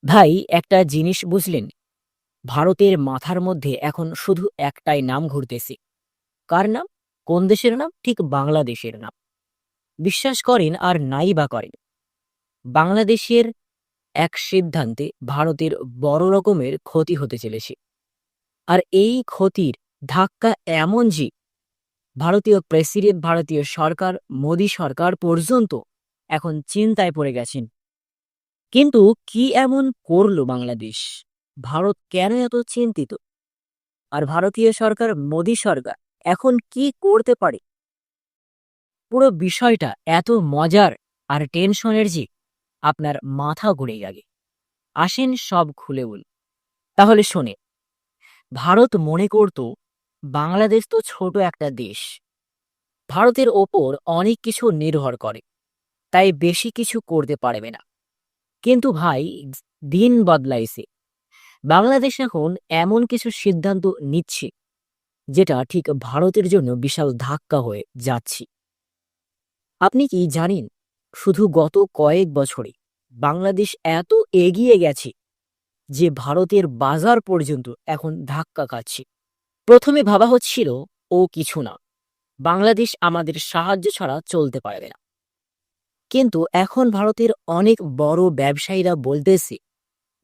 ভাই, একটা জিনিস বুঝলেন? ভারতের মাথার মধ্যে এখন শুধু একটাই নাম ঘুরতেছে। কার নাম? কোন দেশের নাম? ঠিক বাংলাদেশের নাম। বিশ্বাস করেন আর নাই বা করেন, বাংলাদেশের এক সিদ্ধান্তে ভারতের বড় রকমের ক্ষতি হতে চলেছে। আর এই ক্ষতির ধাক্কা এমন যে ভারতীয় প্রেসিডেন্ট, ভারতীয় সরকার, মোদী সরকার পর্যন্ত এখন চিন্তায় পড়ে গেছেন। কিন্তু কি এমন করলো বাংলাদেশ? ভারত কেন এত চিন্তিত? আর ভারতীয় সরকার, মোদী সরকার এখন কি করতে পারে? পুরো বিষয়টা এত মজার আর টেনশনের যে আপনার মাথা ঘুরে যাবে। আসেন সব খুলে বলি। তাহলে শোনে, ভারত মনে করত বাংলাদেশ তো ছোট একটা দেশ, ভারতের ওপর অনেক কিছু নির্ভর করে, তাই বেশি কিছু করতে পারবে না। কিন্তু ভাই, দিন বদলাইছে। বাংলাদেশ এখন এমন কিছু সিদ্ধান্ত নিচ্ছে যেটা ঠিক ভারতের জন্য বিশাল ধাক্কা হয়ে যাচ্ছে। আপনি কি জানেন, শুধু গত কয়েক বছরে বাংলাদেশ এত এগিয়ে গেছে যে ভারতের বাজার পর্যন্ত এখন ধাক্কা খাচ্ছে। প্রথমে ভাবা হচ্ছিল ও কিছু না, বাংলাদেশ আমাদের সাহায্য ছাড়া চলতে পারবে না। কিন্তু এখন ভারতের অনেক বড় ব্যবসায়ীরা বলতেছে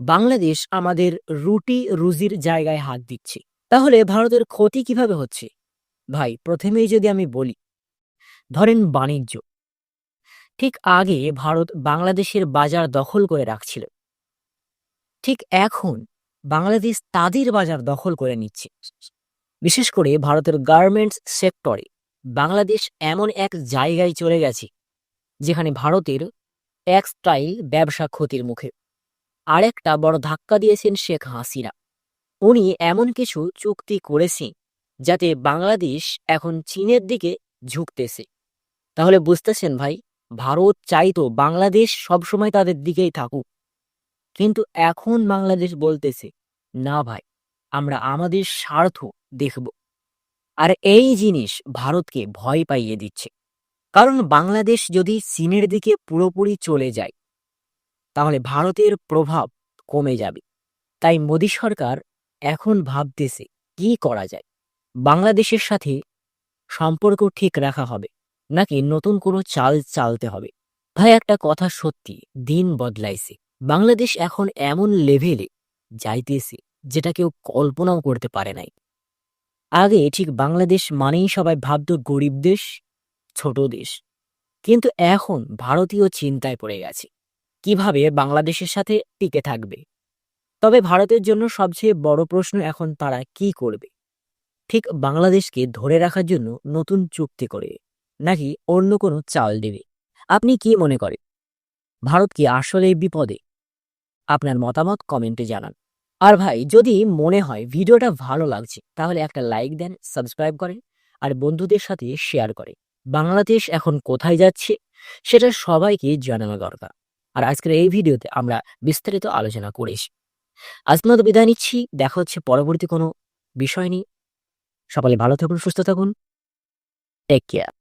বাংলাদেশ আমাদের রুটি রুজির জায়গায় হাত দিচ্ছে। তাহলে ভারতের ক্ষতি কিভাবে হচ্ছে? ভাই, প্রথমেই যদি আমি বলি, ধরেন বাণিজ্য। ঠিক আগে ভারত বাংলাদেশের বাজার দখল করে রাখছিল, ঠিক এখন বাংলাদেশ তাদের বাজার দখল করে নিচ্ছে। বিশেষ করে ভারতের গার্মেন্টস সেক্টরে বাংলাদেশ এমন এক জায়গায় চলে গেছে যেখানে ভারতের টেক্সটাইল ব্যবসা ক্ষতির মুখে। আরেকটা বড় ধাক্কা দিয়েছেন শেখ হাসিনা। উনি এমন কিছু চুক্তি করেছেন যাতে বাংলাদেশ এখন চীনের দিকে ঝুঁকতেছে। তাহলে বুঝতেছেন ভাই, ভারত চাইতো বাংলাদেশ সবসময় তাদের দিকেই থাকুক, কিন্তু এখন বাংলাদেশ বলতেছে না ভাই, আমরা আমাদের স্বার্থ দেখব। আর এই জিনিস ভারতকে ভয় পাইয়ে দিচ্ছে। কারণ বাংলাদেশ যদি চীনের দিকে পুরোপুরি চলে যায় তাহলে ভারতের প্রভাব কমে যাবে। তাই মোদী সরকার এখন ভাবতেছে কি করা যায়। বাংলাদেশের সাথে সম্পর্ক ঠিক রাখা হবে নাকি নতুন কোনো চাল চালতে হবে। ভাই, একটা কথা সত্যি, দিন বদলাইছে। বাংলাদেশ এখন এমন লেভেলে যাইতেছে যেটা কেউ কল্পনাও করতে পারে নাই। আগে ঠিক বাংলাদেশ মানেই সবাই ভাবত গরিব দেশ, ছোট দেশ। কিন্তু এখন ভারতীয় চিন্তায় পড়ে গেছে কিভাবে বাংলাদেশের সাথে টিকে থাকবে। তবে ভারতের জন্য সবচেয়ে বড় প্রশ্ন এখন তারা কি করবে। ঠিক বাংলাদেশকে ধরে রাখার জন্য নতুন চুক্তি করে নাকি অন্য কোনো চাল দেবে। আপনি কি মনে করেন, ভারত কি আসলেই বিপদে? আপনার মতামত কমেন্টে জানান। আর ভাই, যদি মনে হয় ভিডিওটা ভালো লাগছে তাহলে একটা লাইক দেন, সাবস্ক্রাইব করেন আর বন্ধুদের সাথে শেয়ার করে। বাংলাদেশ এখন কোথায় যাচ্ছে সেটা সবাইকে জানানো দরকার। আর আজকের এই ভিডিওতে আমরা বিস্তারিত আলোচনা করেছি। আজ মতো বিদায় নিচ্ছি, দেখা হচ্ছে পরবর্তী কোনো বিষয় নিয়ে। সকলে ভালো থাকুন, সুস্থ থাকুন, টেক কেয়ার।